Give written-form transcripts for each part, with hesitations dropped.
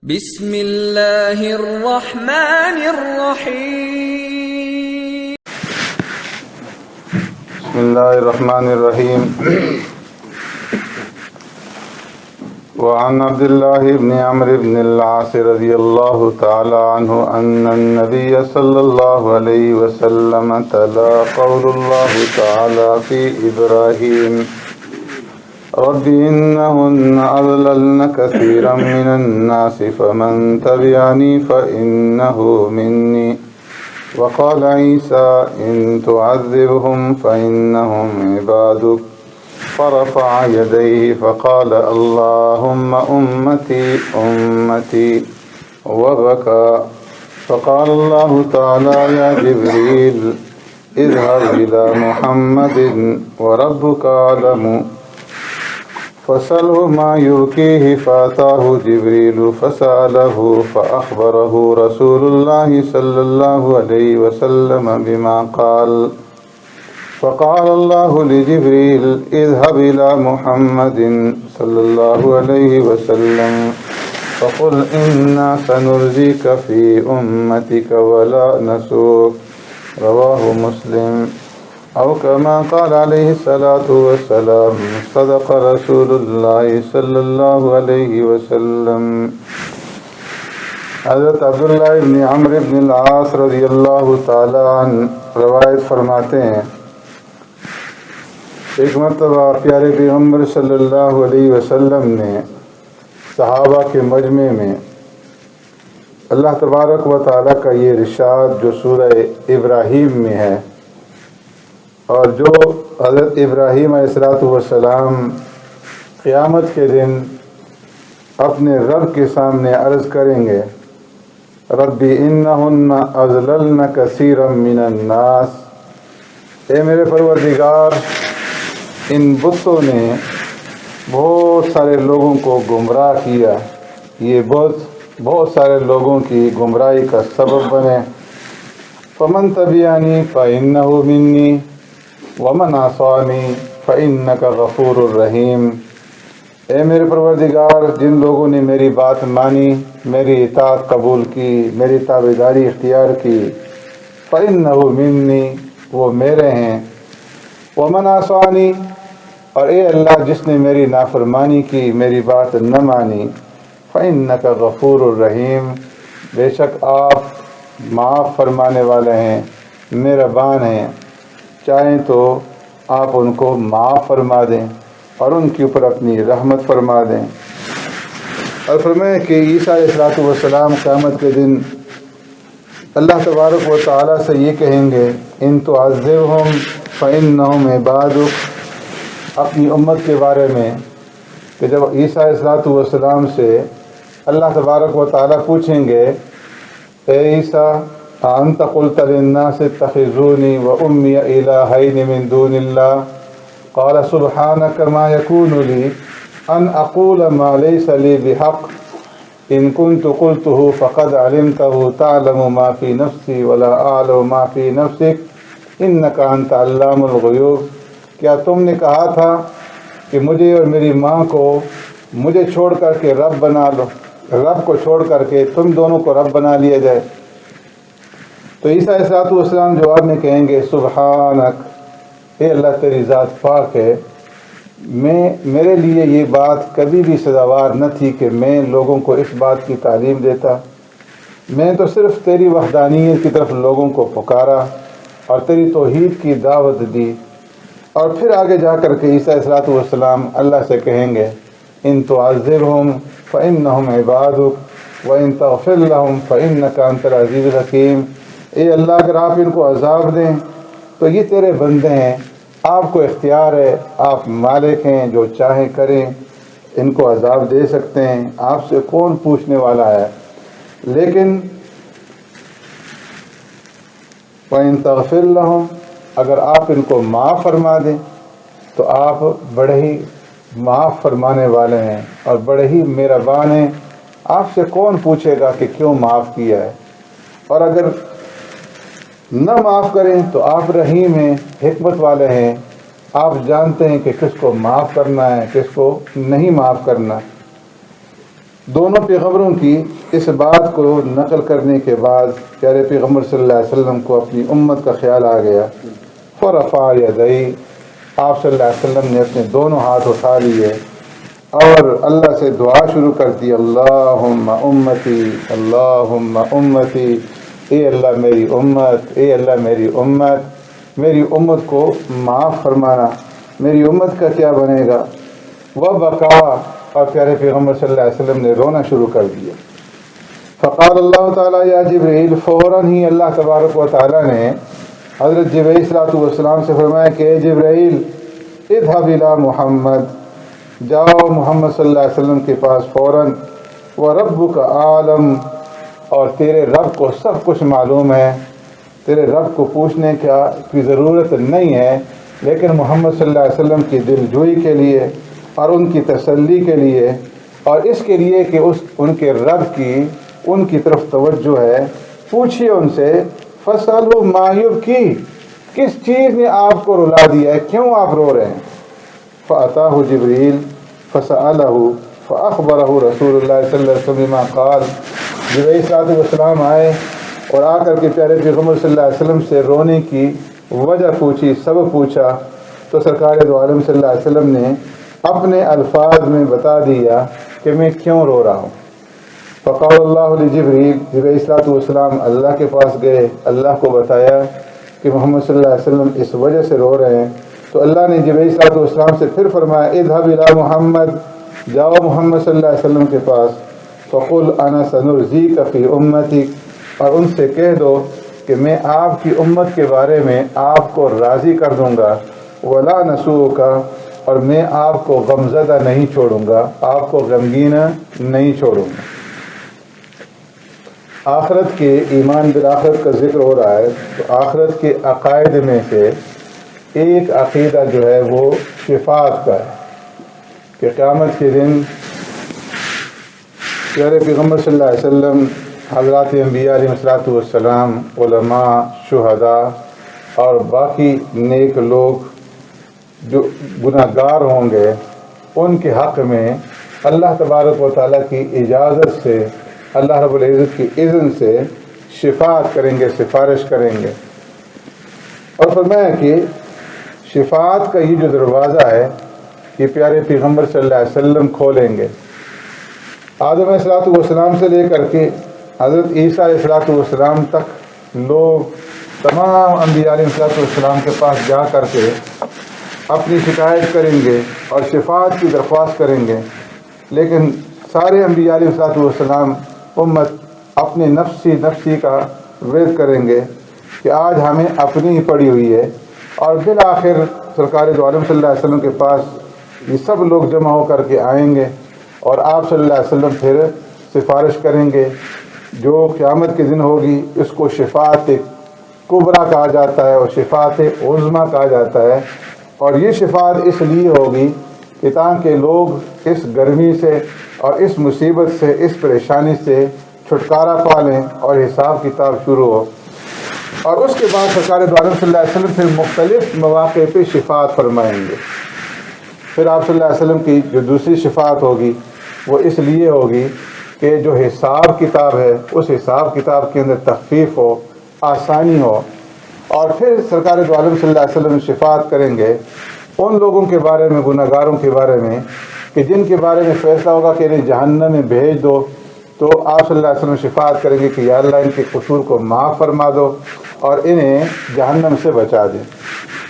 بسم اللہ الرحمن الرحیم بسم اللہ الرحمن الرحیم وعن عبد الله بن عمرو بن العاص رضی اللہ تعالی عنہ ان النبي صلی اللہ علیہ وسلم تلا قول اللہ تعالی فی ابراہیم رب إنهن أضللن كثيرا من الناس فمن تبعني فإنه مني وقال عيسى إن تعذبهم فإنهم عبادك فرفع يديه فقال اللهم أمتي أمتي وبكى فقال الله تعالى يا جبريل اذهب إلى محمد وربك أعلم فسأله ما يبكيه فأتاه جبريل فسأله فأخبره رسول الله صلى الله عليه وسلم بما قال فقال الله لجبريل اذهب إلى محمد صلى الله عليه وسلم فقل إنا سنرزيك في أمتك ولا نسوك رواه مسلم او كما قال عليه الصلاة والسلام صدق رسول الله صلی اللہ علیہ وسلم۔ حضرت عبداللہ بن عمرو بن العاص رضی اللہ تعالی عنہ روایت فرماتے ہیں، ایک مرتبہ پیارے پیغمبر صلی اللہ علیہ وسلم نے صحابہ کے مجمع میں اللہ تبارک و تعالی کا یہ ارشاد جو سورہ ابراہیم میں ہے اور جو حضرت ابراہیم علیہ السلام قیامت کے دن اپنے رب کے سامنے عرض کریں گے، ربی انہن اضللن کثیرا من الناس، اے میرے پروردگار ان بتوں نے بہت سارے لوگوں کو گمراہ کیا، یہ بہت سارے لوگوں کی گمراہی کا سبب بنے، فمن تبعنی فإنہ منی ومن عصانی فإنک غفور الرحیم، اے میرے پروردگار جن لوگوں نے میری بات مانی، میری اطاعت قبول کی، میری تابعداری اختیار کی، فإنہ منی وہ میرے ہیں، ومن عصانی اور اے اللہ جس نے میری نافرمانی کی، میری بات نہ مانی، فإنک غفور الرحیم بے شک آپ معاف فرمانے والے ہیں، مہربان ہیں، چاہیں تو آپ ان کو معاف فرما دیں اور ان کے اوپر اپنی رحمت فرما دیں۔ اور فرمائیں کہ عیسیٰ علیہ السلام قیامت کے دن اللہ تبارک و تعالیٰ سے یہ کہیں گے، ان تعذبہم فإنہم عبادک، اپنی امت کے بارے میں کہ جب عیسیٰ علیہ السلام سے اللہ تبارک و تعالیٰ پوچھیں گے، اے عیسیٰ انت قلت للناس اتخذوني وامي الهين من دون الله قال سبحانك ما يكون لي ان اقول ما ليس لي بحق ان كنت قلته فقد علمته تعلم ما في نفسي ولا اعلم ما في نفسك انك انت علام الغیوب، کیا تم نے کہا تھا کہ مجھے اور میری ماں کو مجھے چھوڑ کر کے رب بنا لو، رب کو چھوڑ کر کے تم دونوں کو رب بنا لیا جائے؟ تو عیسیٰ علیہ السلام جواب میں کہیں گے، سبحانک، اے اللہ تیری ذات پاک ہے، میرے لیے یہ بات کبھی بھی سزاوار نہ تھی کہ میں لوگوں کو اس بات کی تعلیم دیتا، میں تو صرف تیری وحدانیت کی طرف لوگوں کو پکارا اور تیری توحید کی دعوت دی۔ اور پھر آگے جا کر کے عیسیٰ علیہ السلام اللہ سے کہیں گے، ان تعذبہم فإنہم عبادک وإن تغفر لہم فإنک انت العزیز الحکیم، اے اللہ اگر آپ ان کو عذاب دیں تو یہ تیرے بندے ہیں، آپ کو اختیار ہے، آپ مالک ہیں، جو چاہیں کریں، ان کو عذاب دے سکتے ہیں، آپ سے کون پوچھنے والا ہے۔ لیکن وَإِن تَغْفِرْ لَهُمْ، اگر آپ ان کو معاف فرما دیں تو آپ بڑے ہی معاف فرمانے والے ہیں اور بڑے ہی مہربان ہیں، آپ سے کون پوچھے گا کہ کیوں معاف کیا ہے۔ اور اگر نہ معاف کریں تو آپ رحیم ہیں، حکمت والے ہیں، آپ جانتے ہیں کہ کس کو معاف کرنا ہے، کس کو نہیں معاف کرنا۔ دونوں پیغمبروں کی اس بات کو نقل کرنے کے بعد پیارے پیغمبر صلی اللہ علیہ وسلم کو اپنی امت کا خیال آ گیا۔ فرفع یدیہ، آپ صلی اللہ علیہ وسلم نے اپنے دونوں ہاتھ اٹھا لیے اور اللہ سے دعا شروع کر دی، اللہم امتی اللہم امتی، اے اللہ میری امت، اے اللہ میری امت، میری امت کو معاف فرمانا۔ میری امت کا کیا بنے گا؟ وبکا، اور پیارے پیغمبر صلی اللہ علیہ وسلم نے رونا شروع کر دیا۔ فقال اللہ تعالیٰ یا جبرائیل، فوراً ہی اللہ تبارک و تعالیٰ نے حضرت جبرائیل صلی اللہ علیہ وسلم سے فرمایا کہ اے جبرائیل، اذهب الى محمد، جاؤ محمد صلی اللہ علیہ وسلم کے پاس فوراً، وربک عالم، اور تیرے رب کو سب کچھ معلوم ہے، تیرے رب کو پوچھنے کی ضرورت نہیں ہے، لیکن محمد صلی اللہ علیہ وسلم کی دل جوئی کے لیے اور ان کی تسلی کے لیے اور اس کے لیے کہ ان کے رب کی ان کی طرف توجہ ہے، پوچھیے ان سے، فَاسْأَلْهُ مَا يُبْكِي، کس چیز نے آپ کو رلا دیا ہے، کیوں آپ رو رہے ہیں؟ فَأَتَاهُ جِبْرِيلُ فَسَأَلَهُ فَأَخْبَرَهُ رسول اللہ صلی اللہ علیہ وسلم ما قال، جبرائیل صلی اللہ علیہ وسلم آئے اور آ کر کے پیارے پیغمبر صلی اللہ علیہ وسلم سے رونے کی وجہ پوچھی، سبب پوچھا، تو سرکار دو عالم صلی اللہ علیہ وسلم نے اپنے الفاظ میں بتا دیا کہ میں کیوں رو رہا ہوں۔ فقال اللہ لجبریل، جبرائیل صلی اللہ علیہ وسلم اللہ کے پاس گئے، اللہ کو بتایا کہ محمد صلی اللہ علیہ وسلم اس وجہ سے رو رہے ہیں، تو اللہ نے جبرائیل صلی اللہ علیہ وسلم سے پھر فرمایا، اذهب الى محمد، جاؤ محمد صلی اللہ علیہ وسلم کے پاس، فقل انا سنرضیک فی امتک، اور ان سے کہہ دو کہ میں آپ کی امت کے بارے میں آپ کو راضی کر دوں گا، ولا نسوک، اور میں آپ کو غمزدہ نہیں چھوڑوں گا، آپ کو غمگین نہیں چھوڑوں گا۔ آخرت کے ایمان بالآخرت کا ذکر ہو رہا ہے، تو آخرت کے عقائد میں سے ایک عقیدہ جو ہے وہ شفاعت کا ہے کہ قیامت کے دن پیارے پیغمبر صلی اللہ علیہ وسلم، حضرات انبیاء علیہ السلام، علماء، شہداء اور باقی نیک لوگ جو گناہ گار ہوں گے، ان کے حق میں اللہ تبارک و تعالیٰ کی اجازت سے، اللہ رب العزت کی اذن سے شفاعت کریں گے، سفارش کریں گے۔ اور فرمایا کہ شفاعت کا یہ جو دروازہ ہے یہ پیارے پیغمبر صلی اللہ علیہ وسلم کھولیں گے۔ آدم علیہ السلام سے لے کر کے حضرت عیسیٰ علیہ السلام تک لوگ تمام انبیاء علیہ السلام کے پاس جا کر کے اپنی شکایت کریں گے اور شفاعت کی درخواست کریں گے، لیکن سارے انبیاء علیہ السلام امت اپنے نفسی کا ورد کریں گے کہ آج ہمیں اپنی ہی پڑی ہوئی ہے، اور بالآخر سرکار دو عالم صلی اللہ علیہ وسلم کے پاس یہ سب لوگ جمع ہو کر کے آئیں گے اور آپ صلی اللہ علیہ وسلم پھر سفارش کریں گے۔ جو قیامت کے دن ہوگی اس کو شفاعت کبریٰ کہا جاتا ہے اور شفاعت عظمیٰ کہا جاتا ہے، اور یہ شفاعت اس لیے ہوگی کہ تاکہ لوگ اس گرمی سے اور اس مصیبت سے، اس پریشانی سے چھٹکارا پا لیں اور حساب کتاب شروع ہو۔ اور اس کے بعد سرکار دو عالم صلی اللہ علیہ وسلم پھر مختلف مواقع پہ شفاعت فرمائیں گے۔ پھر آپ صلی اللہ علیہ وسلم کی جو دوسری شفاعت ہوگی وہ اس لیے ہوگی کہ جو حساب کتاب ہے اس حساب کتاب کے اندر تخفیف ہو، آسانی ہو۔ اور پھر سرکار دو عالم صلی اللہ علیہ وسلم شفاعت کریں گے ان لوگوں کے بارے میں، گناہ گاروں کے بارے میں، کہ جن کے بارے میں فیصلہ ہوگا کہ انہیں جہنم میں بھیج دو، تو آپ صلی اللہ علیہ وسلم شفاعت کریں گے کہ یا اللہ ان کے قصور کو معاف فرما دو اور انہیں جہنم سے بچا دیں۔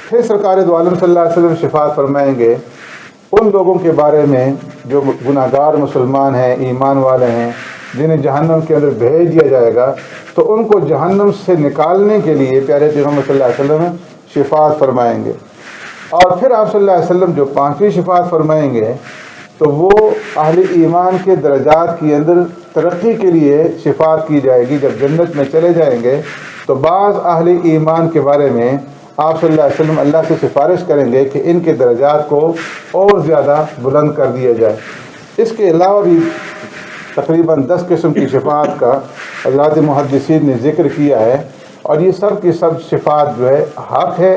پھر سرکار دو عالم صلی اللہ علیہ وسلم شفاعت فرمائیں گے ان لوگوں کے بارے میں جو گناہ گار مسلمان ہیں، ایمان والے ہیں، جنہیں جہنم کے اندر بھیج دیا جائے گا، تو ان کو جہنم سے نکالنے کے لیے پیارے پیغمبر صلی اللہ علیہ وسلم شفاعت فرمائیں گے۔ اور پھر آپ صلی اللہ علیہ وسلم جو پانچویں شفاعت فرمائیں گے تو وہ اہل ایمان کے درجات کے اندر ترقی کے لیے شفاعت کی جائے گی۔ جب جنت میں چلے جائیں گے تو بعض اہل ایمان کے بارے میں آپ صلی اللہ علیہ وسلم اللہ سے سفارش کریں گے کہ ان کے درجات کو اور زیادہ بلند کر دیا جائے۔ اس کے علاوہ بھی تقریباً 10 قسم کی شفاعت کا حضرات محدثین نے ذکر کیا ہے، اور یہ سب کی سب شفاعت جو ہے حق ہے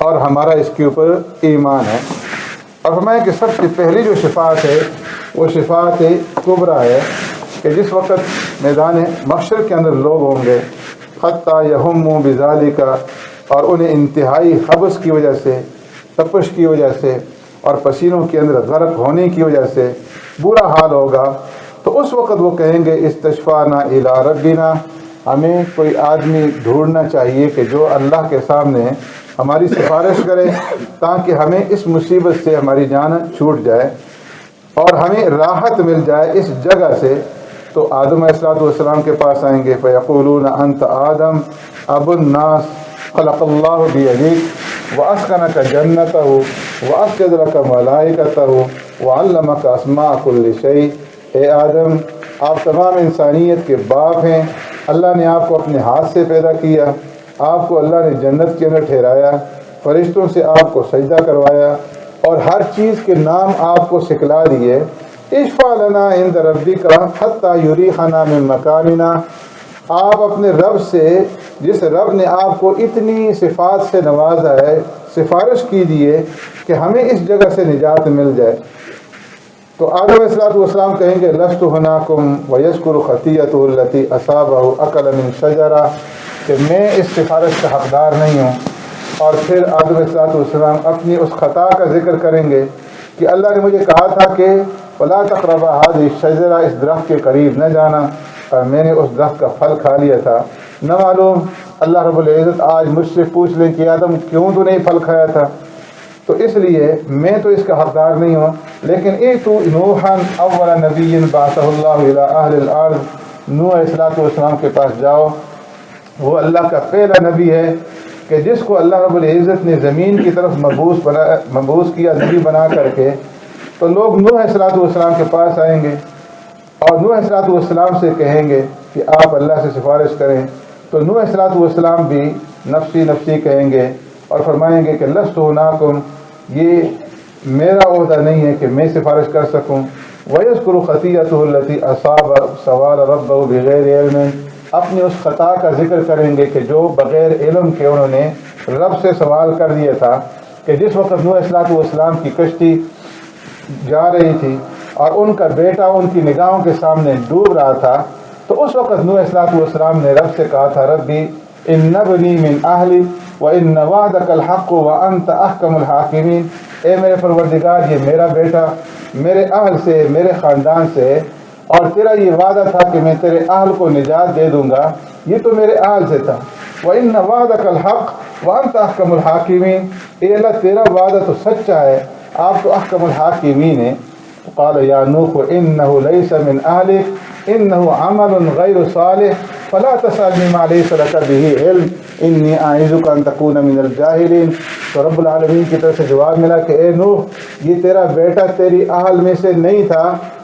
اور ہمارا اس کے اوپر ایمان ہے۔ اور فرمایا کہ سب سے پہلی جو شفاعت ہے وہ شفاعت کبریٰ ہے کہ جس وقت میدان محشر کے اندر لوگ ہوں گے حتیٰ یہموا بذالک، اور انہیں انتہائی خبث کی وجہ سے، تپش کی وجہ سے اور پسینوں کے اندر غرق ہونے کی وجہ سے برا حال ہوگا، تو اس وقت وہ کہیں گے استشفعنا الی ربنا، ہمیں کوئی آدمی ڈھونڈنا چاہیے کہ جو اللہ کے سامنے ہماری سفارش کرے تاکہ ہمیں اس مصیبت سے ہماری جان چھوٹ جائے اور ہمیں راحت مل جائے اس جگہ سے۔ تو آدم علیہ السلام کے پاس آئیں گے، فیقولون انت آدم ابو الناس خلق اللہ بیدیک واسکنک جنتہ واسجد لک ملائکتہ وعلمک اسماء کل شیء، اے آدم آپ تمام انسانیت کے باپ ہیں، اللہ نے آپ کو اپنے ہاتھ سے پیدا کیا، آپ کو اللہ نے جنت کے اندر ٹھہرایا، فرشتوں سے آپ کو سجدہ کروایا اور ہر چیز کے نام آپ کو سکھلا دیے۔ اشفع لنا عند ربک حتی یریحنا من مکاننا، آپ اپنے رب سے، جس رب نے آپ کو اتنی صفات سے نوازا ہے، سفارش کیجیے کہ ہمیں اس جگہ سے نجات مل جائے۔ تو آدم علیہ السلام کہیں گے لست ہناکم ویذکر خطیئتہ التی اصابہ اکل من شجرہ، کہ میں اس سفارش کا حقدار نہیں ہوں۔ اور پھر آدم علیہ السلام اپنی اس خطا کا ذکر کریں گے کہ اللہ نے مجھے کہا تھا کہ ولا تقربا هذه الشجرہ، اس درخت کے قریب نہ جانا، اور میں نے اس درخت کا پھل کھا لیا تھا۔ نہ معلوم اللہ رب العزت آج مجھ سے پوچھ لیں کہ آدم کیوں تو نہیں پھل کھایا تھا، تو اس لیے میں تو اس کا حقدار نہیں ہوں۔ لیکن ایتو نوحا اول نبی بعثہ اللہ الی اہل الارض، نوح علیہ السلام کے پاس جاؤ، وہ اللہ کا پہلا نبی ہے کہ جس کو اللہ رب العزت نے زمین کی طرف مبعوث کیا نبی بنا کر کے۔ تو لوگ نوح علیہ السلام کے پاس آئیں گے اور نوح علیہ السلام سے کہیں گے کہ آپ اللہ سے سفارش کریں، تو نوح علیہ السلام بھی نفسی نفسی کہیں گے اور فرمائیں گے کہ لست ہناکم، یہ میرا عہدہ نہیں ہے کہ میں سفارش کر سکوں۔ وَيَذْكُرُ خَطِيئَتُهُ الَّتِي أَصَابَ سَوَالَ رَبَّهُ بِغَيْرِ عِلْمٍ، اپنی اس خطا کا ذکر کریں گے کہ جو بغیر علم کے انہوں نے رب سے سوال کر دیا تھا، کہ جس وقت نوح علیہ السلام کی کشتی جا رہی تھی اور ان کا بیٹا ان کی نگاہوں کے سامنے ڈوب رہا تھا، تو اس وقت نوح علیہ السلام نے رب سے کہا تھا ربی ان ابنی من اہلی وان وعدک الحق وانت احکم الحاکمین، اے میرے پروردگار یہ میرا بیٹا میرے اہل سے، میرے خاندان سے، اور تیرا یہ وعدہ تھا کہ میں تیرے اہل کو نجات دے دوں گا، یہ تو میرے اہل سے تھا۔ وان وعدک الحق وانت احکم الحاکمین، اے اللہ تیرا وعدہ تو سچا ہے، آپ تو احکم الحاکمین ہیں۔ قال یا نوح انه ليس من اهلك انه عمل غیر صالح فلا تسألنی ما ليس لك به علم انی اعظک ان تکون من الجاہلین۔ تو رب العالمین کی طرف سے جواب ملا کہ اے نوح یہ تیرا بیٹا تیری اہل میں سے نہیں تھا،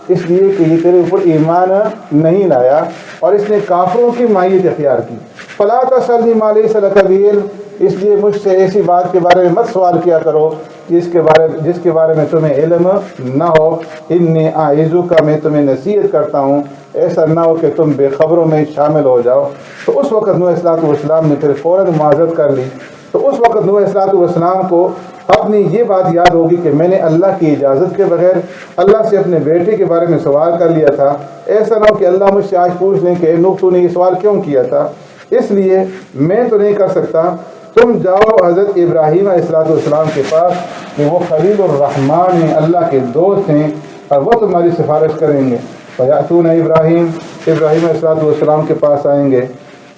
اس لیے کہ یہ تیرے اوپر ایمان نہیں لایا اور اس نے کافروں کی مائیت اختیار کی۔ فلا تسألنی ما لیس لک بہ علم، اس لیے مجھ سے ایسی بات کے بارے میں مت سوال کیا کرو جس کے بارے میں تمہیں علم نہ ہو۔ انی اعظک، میں تمہیں نصیحت کرتا ہوں ایسا نہ ہو کہ تم بے خبروں میں شامل ہو جاؤ۔ تو اس وقت نوح علیہ السلام نے پھر فوراً معذرت کر لی۔ تو اس وقت نوح علیہ السلام کو اپنی یہ بات یاد ہوگی کہ میں نے اللہ کی اجازت کے بغیر اللہ سے اپنے بیٹے کے بارے میں سوال کر لیا تھا، ایسا نہ ہو کہ اللہ مجھ سے آج پوچھ لیں کہ اے نوح تو نے یہ سوال کیوں کیا تھا، اس لیے میں تو نہیں کر سکتا، تم جاؤ حضرت ابراہیم علیہ السلام کے پاس کہ وہ خلیل الرحمن ہیں، اللہ کے دوست ہیں، اور وہ تمہاری سفارش کریں گے۔ فیاتون ابراہیم علیہ السلام کے پاس آئیں گے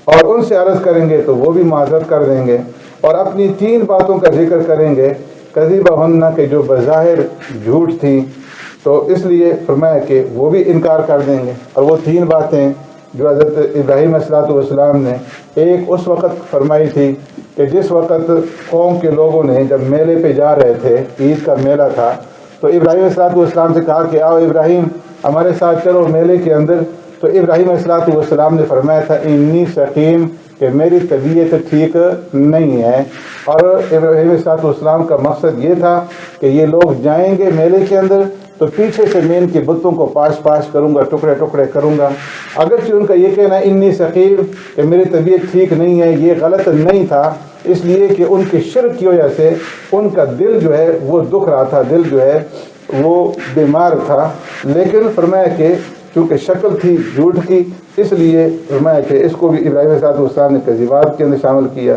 اور ان سے عرض کریں گے تو وہ بھی معذرت کر دیں گے اور اپنی 3 باتوں کا ذکر کریں گے کذبہن، کہ جو بظاہر جھوٹ تھیں، تو اس لیے فرمایا کہ وہ بھی انکار کر دیں گے۔ اور وہ 3 باتیں جو حضرت ابراہیم علیہ السلام نے ایک اس وقت فرمائی تھی کہ جس وقت قوم کے لوگوں نے جب میلے پہ جا رہے تھے، عید کا میلہ تھا، تو ابراہیم علیہ السلام سے کہا کہ آؤ ابراہیم ہمارے ساتھ چلو میلے کے اندر۔ تو ابراہیم علیہ السلام نے فرمایا تھا انی سقیم، کہ میری طبیعت ٹھیک نہیں ہے۔ اور ابراہیم علیہ السلام کا مقصد یہ تھا کہ یہ لوگ جائیں گے میلے کے اندر تو پیچھے سے میں ان کے بتوں کو پاش پاش کروں گا، ٹکڑے ٹکڑے کروں گا۔ اگرچہ ان کا یہ کہنا انی سقیم کہ میری طبیعت ٹھیک نہیں ہے، یہ غلط نہیں تھا، اس لیے کہ ان کے شرک کی وجہ سے ان کا دل جو ہے وہ دکھ رہا تھا، دل جو ہے وہ بیمار تھا، لیکن فرمایا کہ چونکہ شکل تھی جھوٹ کی، اس لیے فرمایا کہ اس کو بھی ابراہیم علیہ السلام نے کذبات کے اندر شامل کیا۔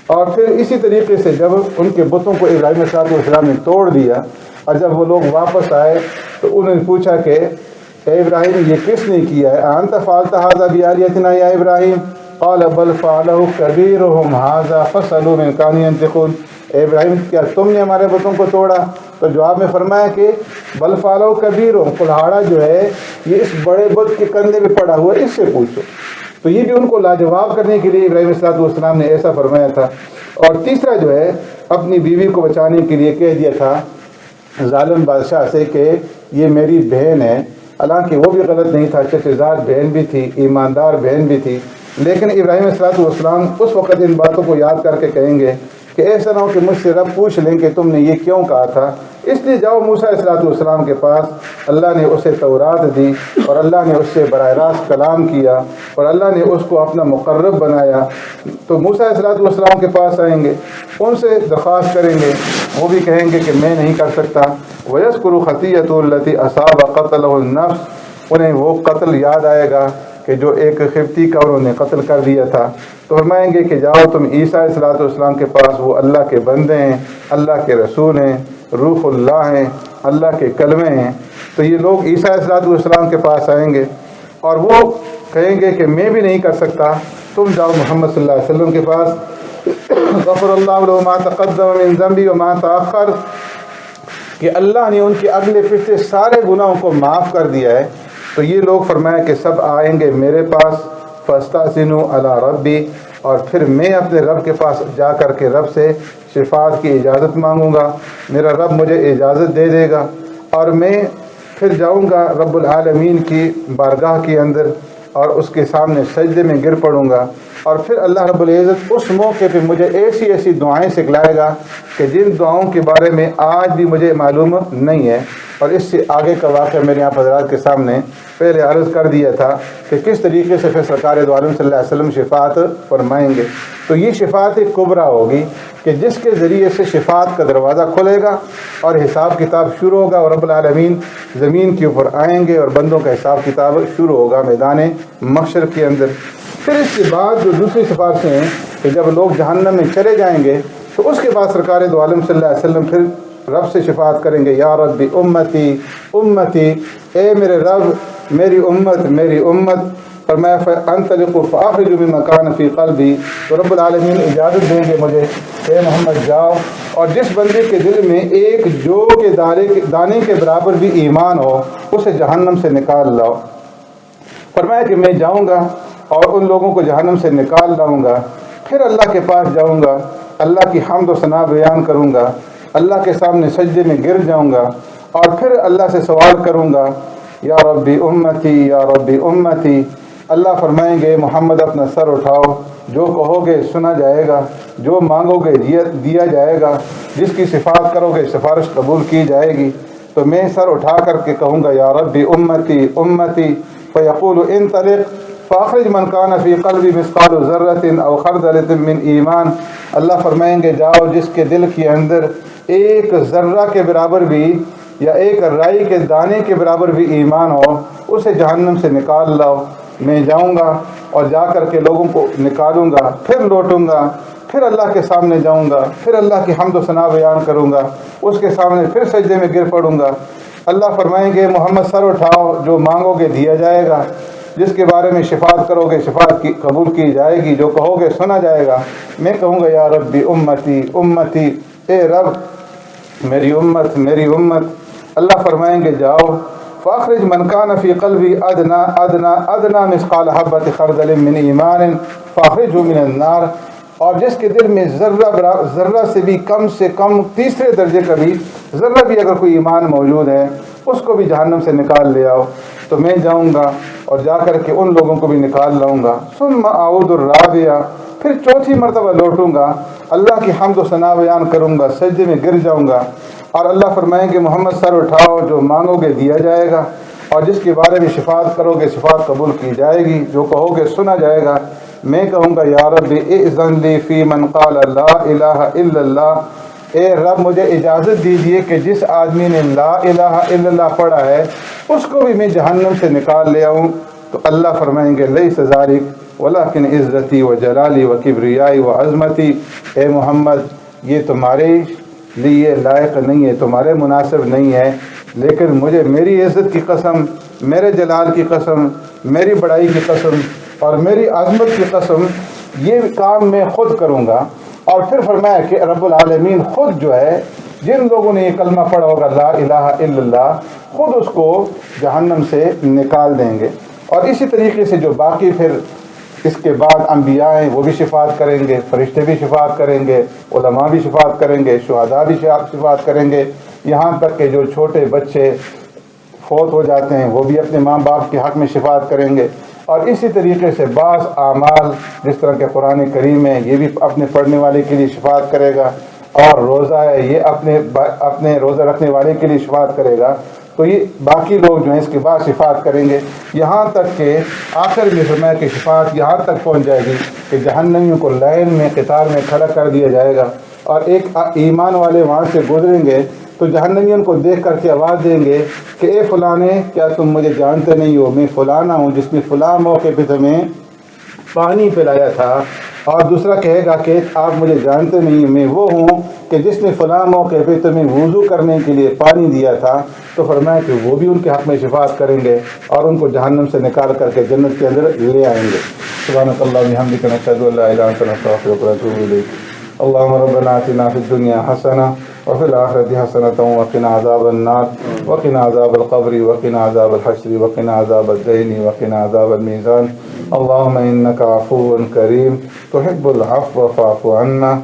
اور پھر اسی طریقے سے جب ان کے بتوں کو ابراہیم علیہ السلام نے توڑ دیا اور جب وہ لوگ واپس آئے تو انہوں نے پوچھا کہ اے ابراہیم یہ کس نے کیا ہے؟ انت فعلت ھذا بآلیتنا یا ابراہیم؟ قال بل فعلہ کبیرہم ھذا فاسألوہم ان کانوا ینطقون۔ اے ابراہیم کیا تم نے ہمارے بتوں کو توڑا؟ تو جواب میں فرمایا کہ بل فعلہ کبیرہم، کلہاڑا جو ہے یہ اس بڑے بت کے کندھے پہ پڑا ہوا ہے، اس سے پوچھو۔ تو یہ بھی ان کو لاجواب کرنے کے لیے ابراہیم علیہ السلام نے ایسا فرمایا تھا۔ اور تیسرا جو ہے اپنی بیوی کو بچانے کے لیے کہہ دیا تھا ظالم بادشاہ سے کہ یہ میری بہن ہے، حالانکہ وہ بھی غلط نہیں تھا، چچے زاد بہن بھی تھی، ایماندار بہن بھی تھی، لیکن ابراہیم علیہ السلام اس وقت ان باتوں کو یاد کر کے کہیں گے کہ ایسا نہ ہو کہ مجھ سے رب پوچھ لیں کہ تم نے یہ کیوں کہا تھا۔ اس لیے جاؤ موسیٰ علیہ السلام کے پاس، اللہ نے اسے تورات دی اور اللہ نے اس سے براہ راست کلام کیا اور اللہ نے اس کو اپنا مقرب بنایا۔ تو موسیٰ علیہ السلام کے پاس آئیں گے، ان سے درخواست کریں گے، وہ بھی کہیں گے کہ میں نہیں کر سکتا۔ وَيَذْكُرُ خَطِيَّتُهُ الَّتِي أَصَابَ قَتْلَهُ النَّفْسُ، انہیں وہ قتل یاد آئے گا کہ جو ایک قبطی کا انہوں نے قتل کر دیا تھا۔ تو فرمائیں گے کہ جاؤ تم عیسیٰ علیہ السلام کے پاس، وہ اللہ کے بندے ہیں، اللہ کے رسول ہیں، روح اللہ ہیں، اللہ کے کلمے ہیں۔ تو یہ لوگ عیسیٰ علیہ السلام کے پاس آئیں گے اور وہ کہیں گے کہ میں بھی نہیں کر سکتا، تم جاؤ محمد صلی اللہ علیہ وسلم کے پاس۔ غفر اللہ لہ ما تقدم من ذنبی وما تأخر، کہ اللہ نے ان کے اگلے پچھلے سارے گناہوں کو معاف کر دیا ہے۔ تو یہ لوگ فرمایا کہ سب آئیں گے میرے پاس، فاستأذنوا علی ربی، اور پھر میں اپنے رب کے پاس جا کر کے رب سے شفاعت کی اجازت مانگوں گا، میرا رب مجھے اجازت دے دے گا، اور میں پھر جاؤں گا رب العالمین کی بارگاہ کے اندر اور اس کے سامنے سجدے میں گر پڑوں گا، اور پھر اللہ رب العزت اس موقع پہ مجھے ایسی ایسی دعائیں سکھلائے گا کہ جن دعاؤں کے بارے میں آج بھی مجھے معلوم نہیں ہے۔ اور اس سے آگے کا واقعہ میں نے آپ حضرات کے سامنے پہلے عرض کر دیا تھا کہ کس طریقے سے پھر سرکار دو عالم صلی اللہ علیہ وسلم شفاعت فرمائیں گے۔ تو یہ شفاعت کبریٰ ہوگی کہ جس کے ذریعے سے شفاعت کا دروازہ کھلے گا اور حساب کتاب شروع ہوگا، اور رب العالمین زمین کے اوپر آئیں گے اور بندوں کا حساب کتاب شروع ہوگا میدان محشر کے اندر۔ پھر اس کے بعد جو دوسری سفارشیں ہیں کہ جب لوگ جہنم میں چلے جائیں گے تو اس کے بعد سرکار دو عالم صلی اللہ علیہ وسلم پھر رب سے شفاعت کریں گے، یا رب امتی امتی، اے میرے رب میری امت میری امت۔ فرمایا فانطلق فاخرج مما كان في قلبي، تو رب العالمین اجازت دیں گے مجھے، اے محمد جاؤ اور جس بندے کے دل میں ایک جو کے دانے کے برابر بھی ایمان ہو اسے جہنم سے نکال لاؤ۔ فرمایا کہ میں جاؤں گا اور ان لوگوں کو جہنم سے نکال لاؤں گا، پھر اللہ کے پاس جاؤں گا، اللہ کی حمد و ثنا بیان کروں گا، اللہ کے سامنے سجدے میں گر جاؤں گا، اور پھر اللہ سے سوال کروں گا، یا ربی امتی یا ربی امتی۔ اللہ فرمائیں گے محمد اپنا سر اٹھاؤ، جو کہو گے سنا جائے گا، جو مانگو گے دیا جائے گا، جس کی صفات کرو گے سفارش قبول کی جائے گی۔ تو میں سر اٹھا کر کے کہوں گا یا ربی امتی امتی، فیقول انطلق فاخرج من کان فی قلبی مثقال ذرۃ او خردلۃ من ایمان۔ اللہ فرمائیں گے جاؤ جس کے دل کے اندر ایک ذرہ کے برابر بھی یا ایک رائی کے دانے کے برابر بھی ایمان ہو اسے جہنم سے نکال لاؤ۔ میں جاؤں گا اور جا کر کے لوگوں کو نکالوں گا، پھر لوٹوں گا، پھر اللہ کے سامنے جاؤں گا، پھر اللہ کی حمد و ثنا بیان کروں گا، اس کے سامنے پھر سجدے میں گر پڑوں گا۔ اللہ فرمائیں گے محمد سر اٹھاؤ، جو مانگو گے دیا جائے گا، جس کے بارے میں شفاعت کرو گے شفاعت کی قبول کی جائے گی، جو کہو گے سنا جائے گا۔ میں کہوں گا یا ربی امتی امتی، اے رب میری امت میری امت۔ اللہ فرمائیں گے جاؤ فاخرج من کان فی قلبی ادنا ادنا ادنا مثقال حبۃ خردل من ایمان فاخرجہ من النار، اور جس کے دل میں ذرہ سے بھی کم تیسرے درجے کا بھی ذرہ بھی اگر کوئی ایمان موجود ہے اس کو بھی جہنم سے نکال لے آؤ۔ تو میں جاؤں گا اور جا کر کے ان لوگوں کو بھی نکال لاؤں گا۔ ثم اعود الرابعہ، پھر چوتھی مرتبہ لوٹوں گا، اللہ کی حمد و ثنا بیان کروں گا، سجدے میں گر جاؤں گا، اور اللہ فرمائیں کہ محمد سر اٹھاؤ، جو مانگو گے دیا جائے گا، اور جس کے بارے میں شفاعت کرو گے شفاعت قبول کی جائے گی، جو کہو گے سنا جائے گا۔ میں کہوں گا یا رب اذن لی فی من قال لا الہ الا اللہ، اے رب مجھے اجازت دیجئے کہ جس آدمی نے لا الہ الا اللہ پڑھا ہے اس کو بھی میں جہنم سے نکال لے آؤں۔ تو اللہ فرمائیں گے لیس ذالک ولکن عزتی و جلالی و کبریائی و عظمتی، اے محمد یہ تمہارے لیے لائق نہیں ہے، تمہارے مناسب نہیں ہے، لیکن مجھے میری عزت کی قسم، میرے جلال کی قسم، میری بڑائی کی قسم اور میری عظمت کی قسم، یہ کام میں خود کروں گا۔ اور پھر فرمایا کہ رب العالمین خود جو ہے، جن لوگوں نے یہ کلمہ پڑھا ہوگا لا الہ الا اللہ، خود اس کو جہنم سے نکال دیں گے۔ اور اسی طریقے سے جو باقی پھر اس کے بعد انبیاء ہیں وہ بھی شفاعت کریں گے، فرشتے بھی شفاعت کریں گے، علماء بھی شفاعت کریں گے، شہداء بھی شفاعت کریں گے، یہاں تک کہ جو چھوٹے بچے فوت ہو جاتے ہیں وہ بھی اپنے ماں باپ کے حق میں شفاعت کریں گے۔ اور اسی طریقے سے بعض اعمال جس طرح کہ قرآن کریم ہے یہ بھی اپنے پڑھنے والے کے لیے شفاعت کرے گا، اور روزہ ہے یہ اپنے روزہ رکھنے والے کے لیے شفاعت کرے گا۔ تو یہ باقی لوگ جو ہیں اس کے بعد شفاعت کریں گے، یہاں تک کہ آخر میں فرمایا کہ شفاعت یہاں تک پہنچ جائے گی کہ جہنمیوں کو لائن میں قطار میں کھڑا کر دیا جائے گا، اور ایک ایمان والے وہاں سے گزریں گے تو جہنمیوں کو دیکھ کر کے آواز دیں گے کہ اے فلانے، کیا تم مجھے جانتے نہیں ہو؟ میں فلانا ہوں جس نے فلاں موقع پہ تمہیں پانی پلایا تھا۔ اور دوسرا کہے گا کہ آپ مجھے جانتے نہیں، میں وہ ہوں کہ جس نے فلاں موقع پہ تمہیں وضو کرنے کے لیے پانی دیا تھا۔ تو فرمایا کہ وہ بھی ان کے حق میں شفاعت کریں گے اور ان کو جہنم سے نکال کر کے جنت کے اندر لے آئیں گے۔ سبحانک اللہم و بحمدک، نشہد ان لا الہ الا انت، نستغفرک و نتوب الیک۔ اللہم ربنا آتنا فی الدنیا حسنہ وفی الآخرۃ حسنۃ وقنا عذاب النار وقنا عذاب القبر وقنا عذاب الحشر وقنا عذاب الدین وقنا عذاب المیزان۔ اللہم انک عفو کریم تحب العفو فاعف عنا۔